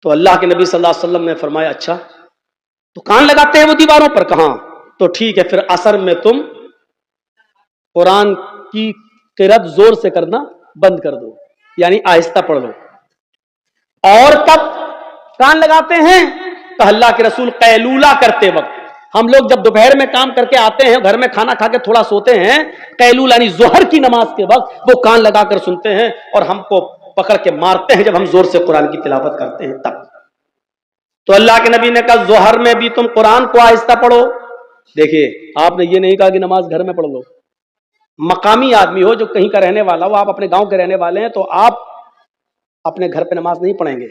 تو اللہ کے نبی صلی اللہ علیہ وسلم نے فرمایا اچھا تو کان لگاتے ہیں وہ دیواروں پر؟ کہاں؟ تو ٹھیک ہے، پھر عصر میں تم قرآن کی قرأت زور سے کرنا بند کر دو، یعنی آہستہ پڑھ لو۔ اور کب کان لگاتے ہیں؟ تو اللہ کے رسول قیلولہ کرتے وقت، ہم لوگ جب دوپہر میں کام کر کے آتے ہیں، گھر میں کھانا کھا کے تھوڑا سوتے ہیں، قیلولہ یعنی ظہر کی نماز کے وقت وہ کان لگا کر سنتے ہیں اور ہم کو پکڑ کے مارتے ہیں جب ہم زور سے قرآن کی تلاوت کرتے ہیں تب۔ تو اللہ کے نبی نے کہا ظہر میں بھی تم قرآن کو آہستہ پڑھو۔ دیکھیے آپ نے یہ نہیں کہا کہ نماز گھر میں پڑھ لو۔ مقامی آدمی ہو جو کہیں کا رہنے والا ہو، آپ اپنے گاؤں کے رہنے والے ہیں تو آپ اپنے گھر پہ نماز نہیں پڑھیں گے۔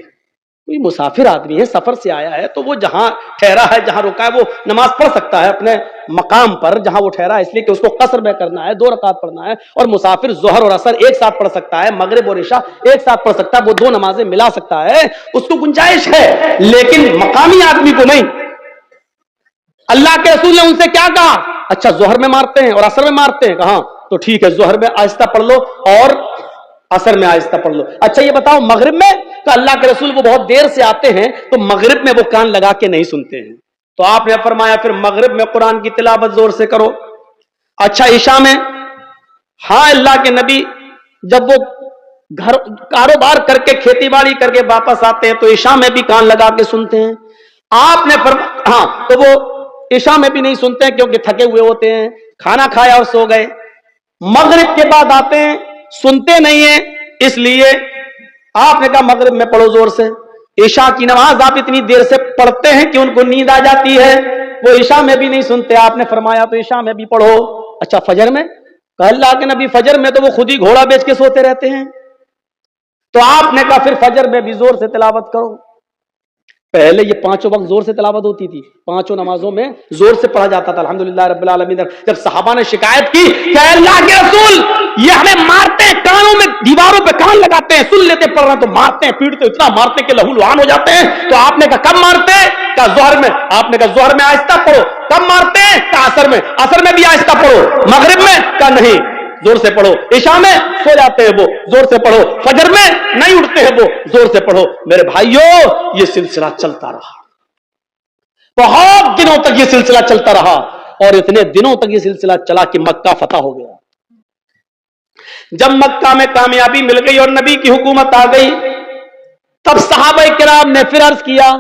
کوئی مسافر آدمی ہے، سفر سے آیا ہے، تو وہ جہاں ٹھہرا ہے، جہاں رکا ہے، وہ نماز پڑھ سکتا ہے اپنے مقام پر جہاں وہ ٹھہرا ہے، اس لیے کہ اس کو قصر میں کرنا ہے، 2 رکعت پڑھنا ہے۔ اور مسافر ظہر اور عصر ایک ساتھ پڑھ سکتا ہے، مغرب اور عشاء ایک ساتھ پڑھ سکتا ہے، وہ 2 نمازیں ملا سکتا ہے، اس کو گنجائش ہے، لیکن مقامی آدمی کو نہیں۔ اللہ کے رسول نے ان سے کیا کہا؟ اچھا ظہر میں مارتے ہیں اور عصر میں مارتے ہیں، کہاں؟ تو ٹھیک ہے، ظہر میں آہستہ پڑھ لو اور عصر میں آہستہ پڑھ لو۔ اچھا یہ بتاؤ مغرب میں؟ تو اللہ کے رسول وہ بہت دیر سے آتے ہیں تو مغرب میں وہ کان لگا کے نہیں سنتے ہیں، تو آپ نے فرمایا پھر مغرب میں قرآن کی تلاوت زور سے کرو۔ اچھا عشاء میں؟ ہاں اللہ کے نبی جب وہ گھر کاروبار کر کے کھیتی باڑی کر کے واپس آتے ہیں تو عشاء میں بھی کان لگا کے سنتے ہیں۔ آپ نے فرمایا ہاں، تو وہ عشاء میں بھی نہیں سنتے ہیں کیونکہ تھکے ہوئے ہوتے ہیں، کھانا کھایا اور سو گئے۔ مغرب کے بعد آتے ہیں، سنتے نہیں ہیں، اس لیے آپ نے کہا مغرب میں پڑھو زور سے۔ عشاء کی نماز آپ اتنی دیر سے پڑھتے ہیں کہ ان کو نیند آ جاتی ہے، وہ عشاء میں بھی نہیں سنتے، آپ نے فرمایا تو عشاء میں بھی پڑھو۔ اچھا فجر میں؟ کہا اللہ کے نبی فجر میں تو وہ خود ہی گھوڑا بیچ کے سوتے رہتے ہیں، تو آپ نے کہا پھر فجر میں بھی زور سے تلاوت کرو۔ پہلے یہ 5 وقت زور سے تلاوت ہوتی تھی، 5 نمازوں میں زور سے پڑھا جاتا تھا، الحمدللہ رب العالمین۔ جب صحابہ نے شکایت کی کہ اے اللہ کے رسول یہ ہمیں مارتے ہیں، کانوں میں دیواروں پہ کان لگاتے ہیں، سن لیتے پڑھ رہے ہیں تو مارتے ہیں، پیٹتے اتنا مارتے کہ لہو لہان ہو جاتے ہیں، تو آپ نے کہا کب مارتے ہیں؟ کہا ظہر میں۔ آپ نے کہا ظہر میں آہستہ پڑھو۔ کب مارتے ہیں؟ کہا عصر میں۔ عصر میں بھی آہستہ پڑھو۔ مغرب میں؟ کہا نہیں زور سے پڑھو۔ عشاء میں سو جاتے ہیں وہ، زور سے پڑھو۔ فجر میں نہیں اٹھتے ہیں وہ، زور سے پڑھو۔ میرے بھائیوں یہ سلسلہ چلتا رہا، بہت دنوں تک یہ سلسلہ چلتا رہا، اور اتنے دنوں تک یہ سلسلہ چلا کہ مکہ فتح ہو گیا۔ جب مکہ میں کامیابی مل گئی اور نبی کی حکومت آ گئی، تب صحابہ کرام نے پھر عرض کیا،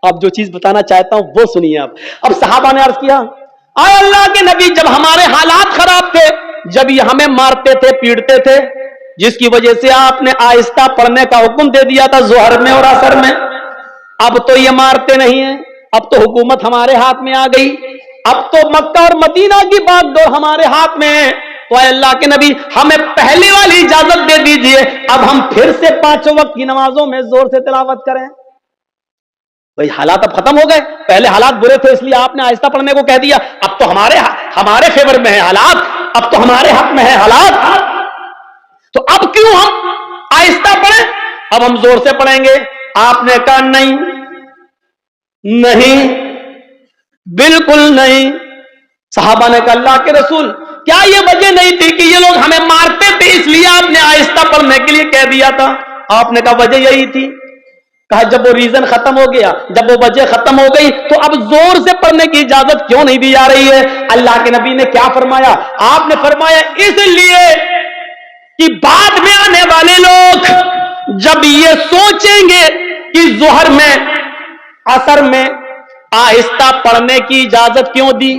اب جو چیز بتانا چاہتا ہوں وہ سنیے آپ۔ اب صحابہ نے عرض کیا اے اللہ کے نبی جب ہمارے حالات خراب تھے، جب یہ ہمیں مارتے تھے پیٹتے تھے، جس کی وجہ سے آپ نے آہستہ پڑھنے کا حکم دے دیا تھا ظہر میں اور عصر میں، اب تو یہ مارتے نہیں ہیں، اب تو حکومت ہمارے ہاتھ میں آ گئی، اب تو مکہ اور مدینہ کی باغ ڈور ہمارے ہاتھ میں ہے، تو اے اللہ کے نبی ہمیں پہلی والی اجازت دے دیجئے، اب ہم پھر سے 5 وقت کی نمازوں میں زور سے تلاوت کریں۔ بھئی حالات اب ختم ہو گئے، پہلے حالات برے تھے اس لیے آپ نے آہستہ پڑھنے کو کہہ دیا، اب تو ہمارے فیور میں ہے حالات، اب تو ہمارے حق میں ہے حالات، تو اب کیوں ہم آہستہ پڑھیں، اب ہم زور سے پڑھیں گے۔ آپ نے کہا نہیں بالکل نہیں۔ صحابہ نے کہا اللہ کے رسول کیا یہ وجہ نہیں تھی کہ یہ لوگ ہمیں مارتے تھے اس لیے آپ نے آہستہ پڑھنے کے لیے کہہ دیا تھا؟ آپ نے کہا وجہ یہی تھی۔ کہا جب وہ ریزن ختم ہو گیا، جب وہ وجہ ختم ہو گئی تو اب زور سے پڑھنے کی اجازت کیوں نہیں دی جا رہی ہے؟ اللہ کے نبی نے کیا فرمایا؟ آپ نے فرمایا اس لیے کہ بعد میں آنے والے لوگ جب یہ سوچیں گے کہ ظہر میں عصر میں آہستہ پڑھنے کی اجازت کیوں دی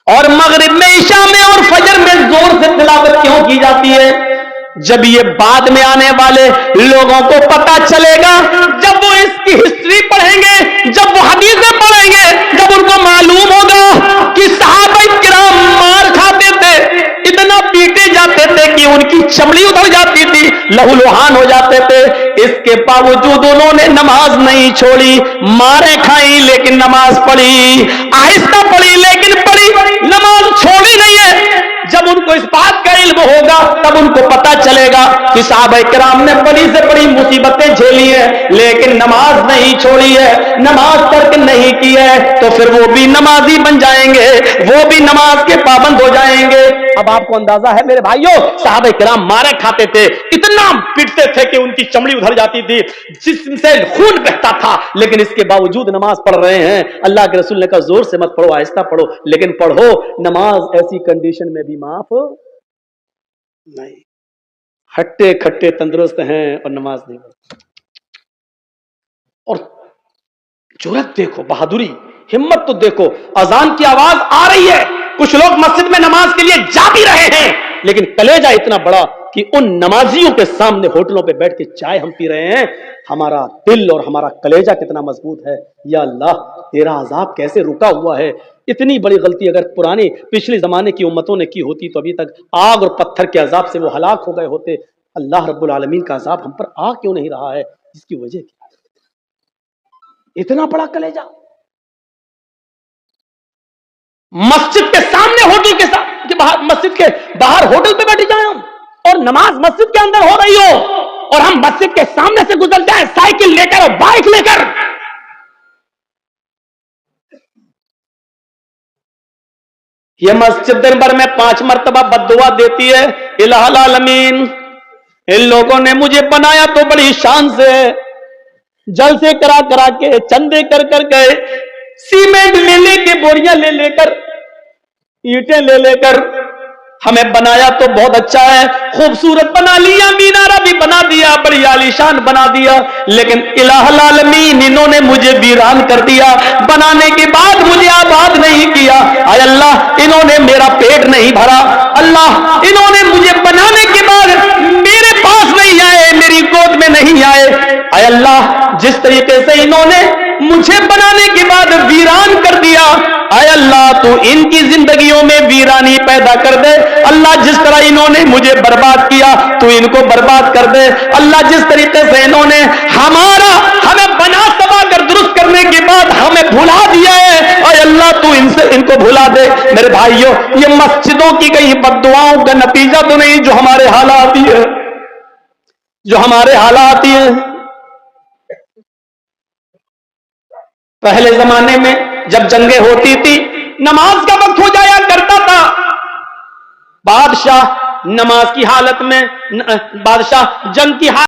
اور مغرب میں عشاء میں اور فجر میں زور سے تلاوت کیوں کی جاتی ہے، جب یہ بعد میں آنے والے لوگوں کو پتا چلے گا، جب وہ اس کی ہسٹری پڑھیں گے، جب وہ حدیثیں پڑھیں گے، جب ان کو معلوم ہوگا کہ صحابہ کرام مار کھاتے تھے، اتنا پیٹے جاتے تھے کہ ان کی چمڑی اتر جاتی تھی، لہو لہان ہو جاتے تھے، اس کے باوجود انہوں نے نماز نہیں چھوڑی، مارے کھائی لیکن نماز پڑھی، آہستہ پڑھی لیکن پڑھی، نماز چھوڑی نہیں ہے۔ جب ان کو اس بات کا علم ہوگا تب ان کو پتا چلے گا کہ صحابہ کرام نے بڑی سے بڑی مصیبتیں جھیلی ہیں لیکن نماز نہیں چھوڑی ہے، نماز ترک نہیں کی ہے، تو پھر وہ بھی نمازی بن جائیں گے، وہ بھی نماز کے پابند ہو جائیں گے۔ اب آپ کو اندازہ ہے میرے بھائیوں، صحابہ کرام مارے کھاتے تھے، اتنا پیٹتے تھے کہ ان کی چمڑی ادھر جاتی تھی، جسم سے خون بہتا لیکن اس کے باوجود نماز پڑھ رہے ہیں. اللہ کے رسول نے کہا زور سے مت پڑھو, آہستہ پڑھو, لیکن پڑھو. نماز ایسی کنڈیشن میں بھی معاف نہیں. ہٹے کھٹے تندرست ہیں اور نماز نہیں پڑھتے. اور جرأت دیکھو, بہادری, ہمت تو دیکھو. اذان کی آواز آ رہی ہے, کچھ لوگ مسجد میں نماز کے لیے جا بھی رہے ہیں, لیکن کلیجہ اتنا بڑا کہ ان نمازیوں کے سامنے ہوٹلوں پہ بیٹھ کے چائے ہم پی رہے ہیں. ہمارا دل اور ہمارا کلیجہ کتنا مضبوط ہے. یا اللہ تیرا عذاب کیسے رکا ہوا ہے. اتنی بڑی غلطی اگر پرانے پچھلے زمانے کی امتوں نے کی ہوتی تو ابھی تک آگ اور پتھر کے عذاب سے وہ ہلاک ہو گئے ہوتے. اللہ رب العالمین کا عذاب ہم پر آ کیوں نہیں رہا ہے؟ اس کی وجہ کیا؟ اتنا بڑا کلیجہ. مسجد کے سامنے ہوٹل کے باہر, مسجد کے باہر ہوٹل پہ بیٹھ جائیں ہم, اور نماز مسجد کے اندر ہو رہی ہو, اور ہم مسجد کے سامنے سے گزر جائیں سائیکل لے کر اور بائک لے کر. یہ مسجد دن بھر میں 5 مرتبہ بد دعا دیتی ہے, الہ العالمین ان لوگوں نے مجھے بنایا تو بڑی شان سے, جلسے کرا کرا کے, چندے کر کر گئے, سیمنٹ لے لے کے, بوریاں لے لے کر, اینٹیں لے لے کر ہمیں بنایا تو بہت اچھا ہے, خوبصورت بنا لیا, مینارہ بھی بنا دیا, بڑی عالیشان بنا دیا, لیکن الہ العالمین انہوں نے مجھے ویران کر دیا. بنانے کے بعد مجھے آباد نہیں کیا. اے اللہ انہوں نے میرا پیٹ نہیں بھرا. اللہ انہوں نے مجھے بنانے کے بعد میرے پاس نہیں آئے, میری گود میں نہیں آئے. اے اللہ جس طریقے سے انہوں نے مجھے بنانے کے بعد ویران کر دیا, اے اللہ تو ان کی زندگیوں میں ویرانی پیدا کر دے. اللہ جس طرح انہوں نے مجھے برباد کیا تو ان کو برباد کر دے. اللہ جس طریقے سے انہوں نے ہمیں بنا سبا کر درست کرنے کے بعد ہمیں بھلا دیا ہے, اے اللہ تو ان کو بھلا دے. میرے بھائیوں یہ مسجدوں کی کئی بد دعاؤں کا نتیجہ تو نہیں جو ہمارے حالات ہی ہے, جو ہمارے حالات ہی ہیں. پہلے زمانے میں جب جنگیں ہوتی تھی نماز کا وقت ہو جایا کرتا تھا, بادشاہ نماز کی حالت میں, بادشاہ جنگ کی حالت